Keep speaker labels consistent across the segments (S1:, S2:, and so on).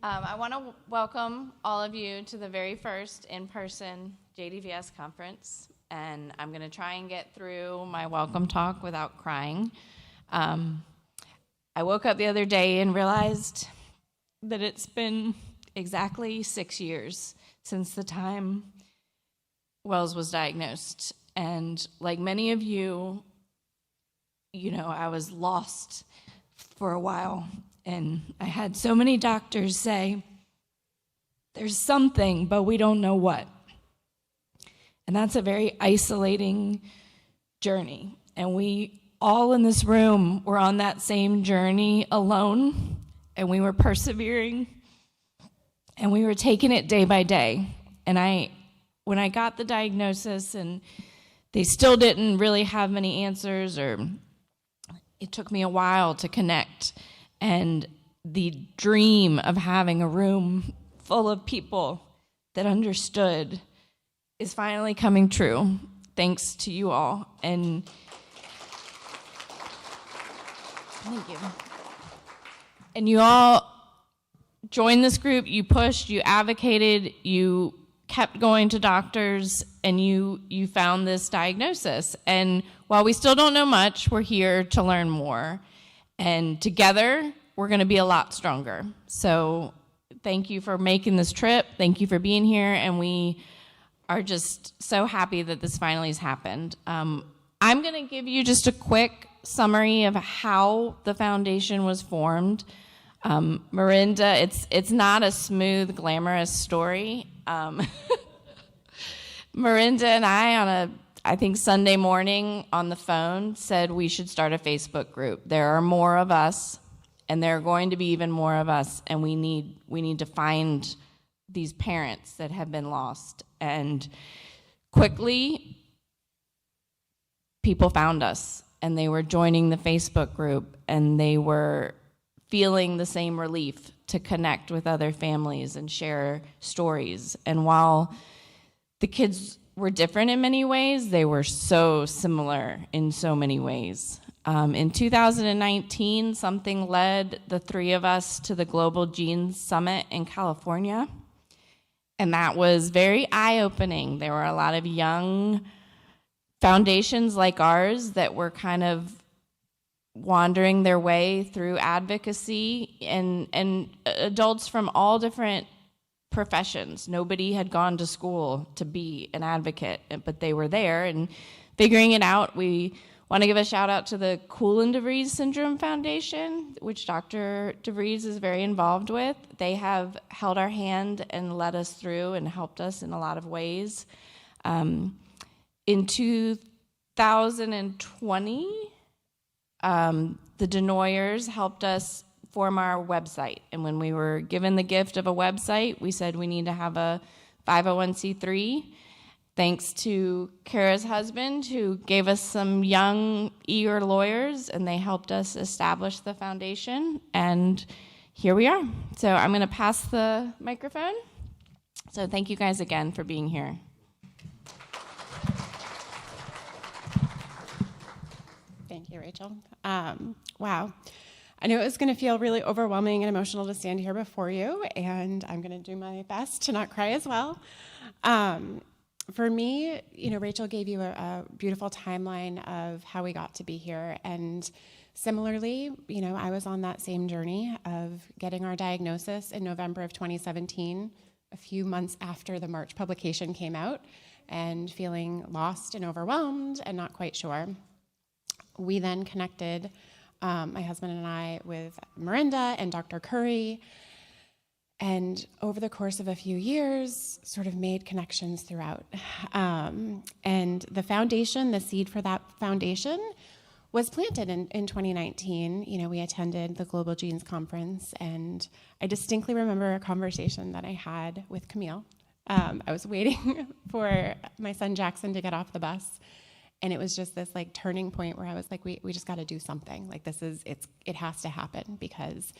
S1: I want to welcome all of you to the very first in-person JdVS conference, and I'm going to try and get through my welcome talk without crying. I woke up the other day and realized that it's been exactly 6 years since the time Wells was diagnosed, and like many of you, I was lost for a while. And I had so many doctors say, there's something, but we don't know what. And that's a very isolating journey. And we all in this room were on that same journey alone, and we were persevering, and we were taking it day by day. And when I got the diagnosis, and they still didn't really have many answers, or it took me a while to connect. And the dream of having a room full of people that understood is finally coming true, thanks to you all. And thank you. And you all joined this group, you pushed, you advocated, you kept going to doctors, and you found this diagnosis. And while we still don't know much, we're here to learn more. And together, we're going to be a lot stronger. So thank you for making this trip. Thank you for being here. And we are just so happy that this finally has happened. I'm going to give you just a quick summary of how the foundation was formed. Miranda, it's not a smooth, glamorous story. Miranda and I, on I think Sunday morning on the phone, said we should start a Facebook group. There are more of us, and there are going to be even more of us, and we need to find these parents that have been lost. And quickly, people found us, and they were joining the Facebook group, and they were feeling the same relief to connect with other families and share stories. And while the kids were different in many ways, they were so similar in so many ways. In 2019, something led the three of us to the Global Genes Summit in California, and that was very eye-opening. There were a lot of young foundations like ours that were kind of wandering their way through advocacy, and adults from all different professions. Nobody had gone to school to be an advocate, but they were there and figuring it out. We want to give a shout out to the Coolin DeVries Syndrome Foundation, which Dr. DeVries is very involved with. They have held our hand and led us through and helped us in a lot of ways. In 2020, the Denoyers helped us form our website. And when we were given the gift of a website, we said we need to have a 501c3. Thanks to Kara's husband, who gave us some young, eager lawyers, and they helped us establish the foundation. And here we are. So I'm going to pass the microphone. So thank you guys again for being here.
S2: Thank you, Rachel. Wow. I knew it was going to feel really overwhelming and emotional to stand here before you, and I'm going to do my best to not cry as well. For me, Rachel gave you a beautiful timeline of how we got to be here, and similarly, I was on that same journey of getting our diagnosis in November of 2017, a few months after the March publication came out, and feeling lost and overwhelmed and not quite sure. We then connected, my husband and I, with Miranda and Dr. Curry, and over the course of a few years, sort of made connections throughout. And the foundation, the seed for that foundation, was planted in 2019. We attended the Global Genes Conference, and I distinctly remember a conversation that I had with Camille. I was waiting for my son Jackson to get off the bus, and it was just this turning point where I was like, we just got to do something. It has to happen, because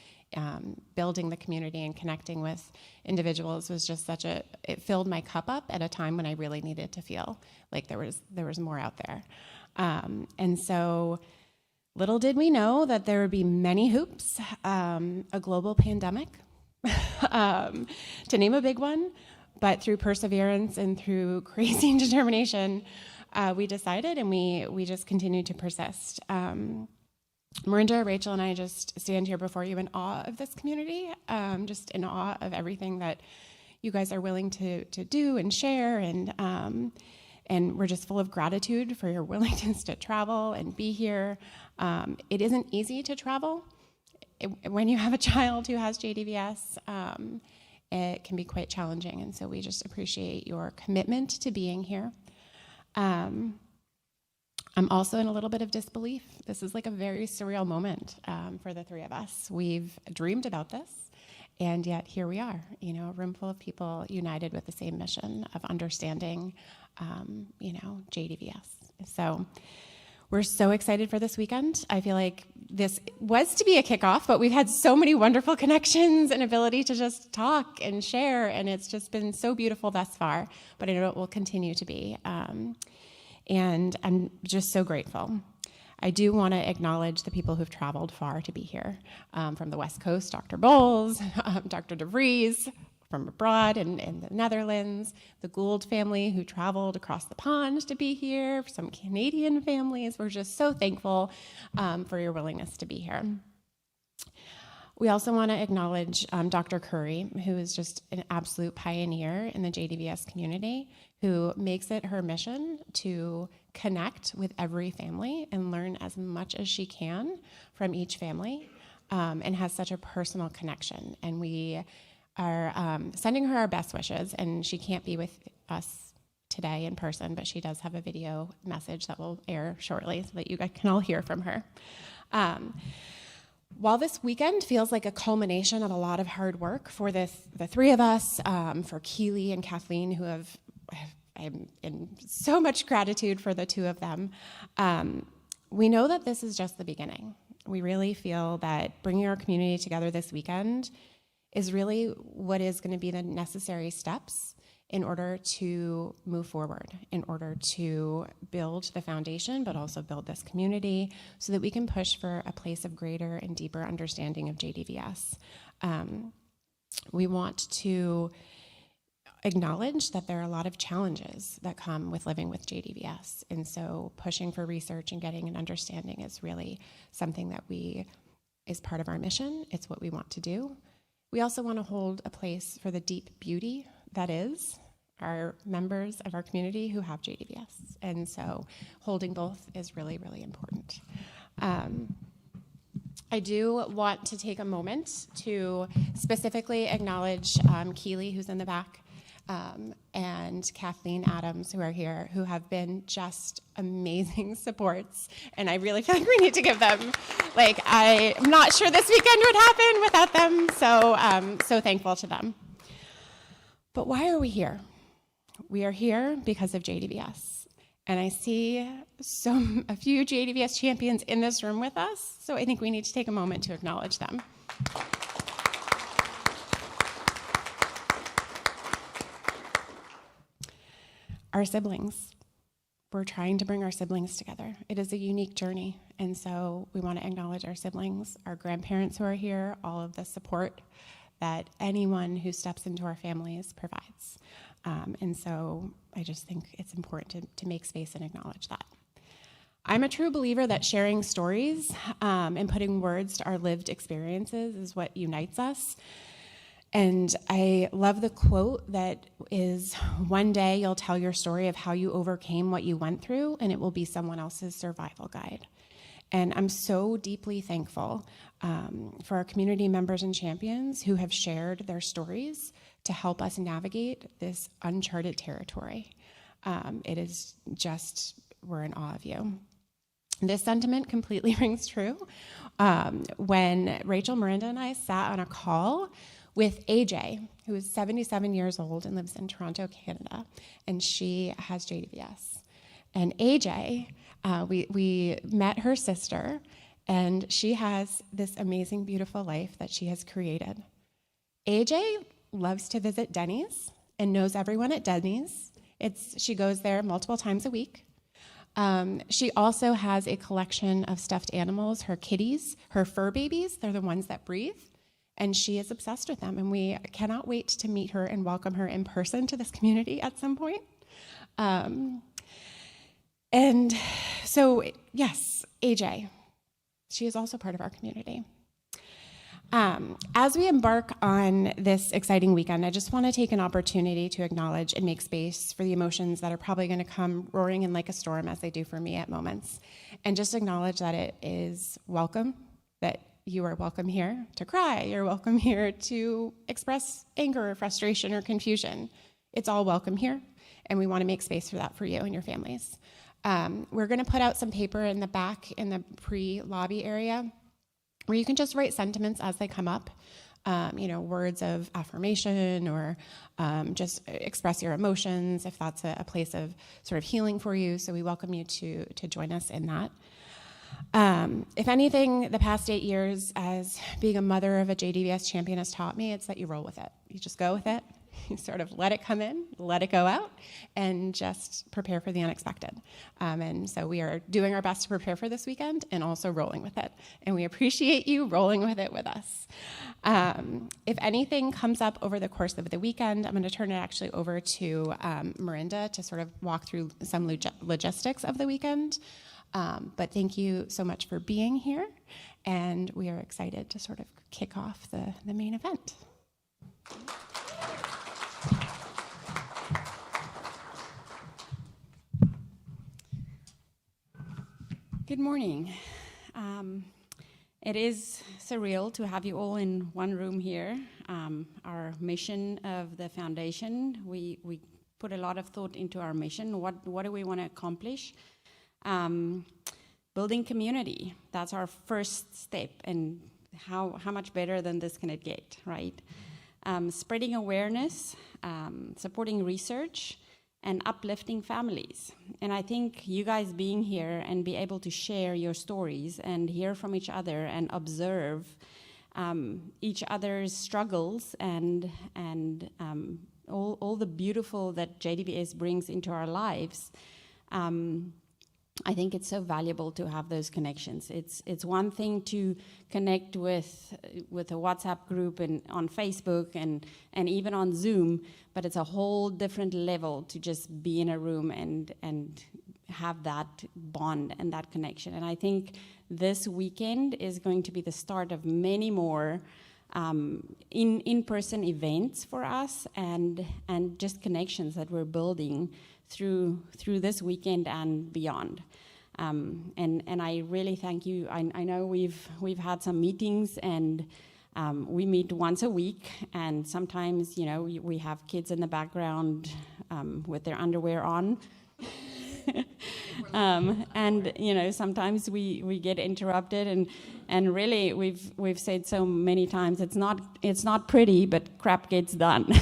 S2: building the community and connecting with individuals was just it filled my cup up at a time when I really needed to feel like there was more out there. And so little did we know that there would be many hoops, a global pandemic, to name a big one, but through perseverance and through crazy determination, we decided, and we just continued to persist. Marinda, Rachel, and I just stand here before you in awe of this community, just in awe of everything that you guys are willing to do and share, and we're just full of gratitude for your willingness to travel and be here. It isn't easy to travel. When you have a child who has JdVS, it can be quite challenging, and so we just appreciate your commitment to being here. I'm also in a little bit of disbelief. This is like a very surreal moment for the three of us. We've dreamed about this, and yet here we are, a room full of people united with the same mission of understanding, JdVS. So we're so excited for this weekend. I feel like this was to be a kickoff, but we've had so many wonderful connections and ability to just talk and share, and it's just been so beautiful thus far, but I know it will continue to be. And I'm just so grateful. I do want to acknowledge the people who've traveled far to be here. From the West Coast, Dr. Bowles, Dr. DeVries from abroad in the Netherlands, the Gould family who traveled across the pond to be here, some Canadian families. We're just so thankful for your willingness to be here. We also want to acknowledge Dr. Curry, who is just an absolute pioneer in the JdVS community, who makes it her mission to connect with every family and learn as much as she can from each family, and has such a personal connection. And we are sending her our best wishes, and she can't be with us today in person, but she does have a video message that will air shortly so that you guys can all hear from her. While this weekend feels like a culmination of a lot of hard work for the three of us, for Keely and Kathleen, who I'm in so much gratitude for the two of them, we know that this is just the beginning. We really feel that bringing our community together this weekend is really what is going to be the necessary steps in order to move forward, in order to build the foundation, but also build this community so that we can push for a place of greater and deeper understanding of JdVS. We want to acknowledge that there are a lot of challenges that come with living with JdVS, and so pushing for research and getting an understanding is really something that is part of our mission. It's what we want to do. We also want to hold a place for the deep beauty that is our members of our community who have JdVS. And so holding both is really, really important. I do want to take a moment to specifically acknowledge Keely, who's in the back, and Kathleen Adams, who are here, who have been just amazing supports. And I really feel like we need to give them, I'm not sure this weekend would happen without them. So, so thankful to them. But why are we here? We are here because of JdVS. And I see a few JdVS champions in this room with us, so I think we need to take a moment to acknowledge them. Our siblings. We're trying to bring our siblings together. It is a unique journey, and so we want to acknowledge our siblings, our grandparents who are here, all of the support that anyone who steps into our families provides. And so I just think it's important to make space and acknowledge that. I'm a true believer that sharing stories and putting words to our lived experiences is what unites us. And I love the quote that is, "One day you'll tell your story of how you overcame what you went through, and it will be someone else's survival guide." And I'm so deeply thankful for our community members and champions who have shared their stories to help us navigate this uncharted territory. It is just, we're in awe of you. This sentiment completely rings true when Rachel, Marinda, and I sat on a call with AJ, who is 77 years old and lives in Toronto, Canada, and she has JdVS. And AJ, we met her sister, and she has this amazing, beautiful life that she has created. AJ loves to visit Denny's and knows everyone at Denny's. She goes there multiple times a week. She also has a collection of stuffed animals, her kitties, her fur babies. They're the ones that breathe. And she is obsessed with them, and we cannot wait to meet her and welcome her in person to this community at some point. And so, yes, AJ, she is also part of our community. As we embark on this exciting weekend, I just want to take an opportunity to acknowledge and make space for the emotions that are probably going to come roaring in like a storm, as they do for me at moments, and just acknowledge that it is welcome, that you are welcome here to cry, you're welcome here to express anger or frustration or confusion. It's all welcome here, and we want to make space for that for you and your families. We're going to put out some paper in the back in the pre-lobby area where you can just write sentiments as they come up, words of affirmation, or just express your emotions if that's a place of sort of healing for you. So we welcome you to join us in that. If anything, the past 8 years as being a mother of a JdVS champion has taught me, it's that you roll with it. You just go with it. You sort of let it come in, let it go out, and just prepare for the unexpected. And so we are doing our best to prepare for this weekend and also rolling with it. And we appreciate you rolling with it with us. If anything comes up over the course of the weekend, I'm going to turn it actually over to Mirinda to sort of walk through some logistics of the weekend. But thank you so much for being here, and we are excited to sort of kick off the main event.
S3: Good morning. It is surreal to have you all in one room here. Our mission of the foundation, we put a lot of thought into our mission. What do we want to accomplish? Building community. That's our first step, and how much better than this can it get, right? Spreading awareness, supporting research, and uplifting families. And I think you guys being here and be able to share your stories and hear from each other and observe each other's struggles and all the beautiful that JdVS brings into our lives, I think it's so valuable to have those connections. It's one thing to connect with a WhatsApp group and on Facebook and even on Zoom, but it's a whole different level to just be in a room and have that bond and that connection. And I think this weekend is going to be the start of many more in-person events for us and just connections that we're building through this weekend and beyond. And I really thank you. I know we've had some meetings, and we meet once a week, and sometimes we have kids in the background with their underwear on. And sometimes we get interrupted, and really we've said so many times it's not pretty, but crap gets done.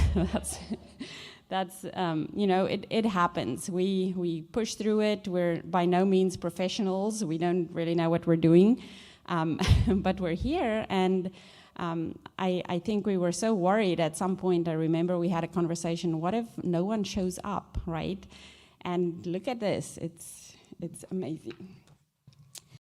S3: That's it happens. We push through it. We're by no means professionals. We don't really know what we're doing, but we're here. And I think we were so worried at some point. I remember we had a conversation. What if no one shows up, right? And look at this. It's amazing.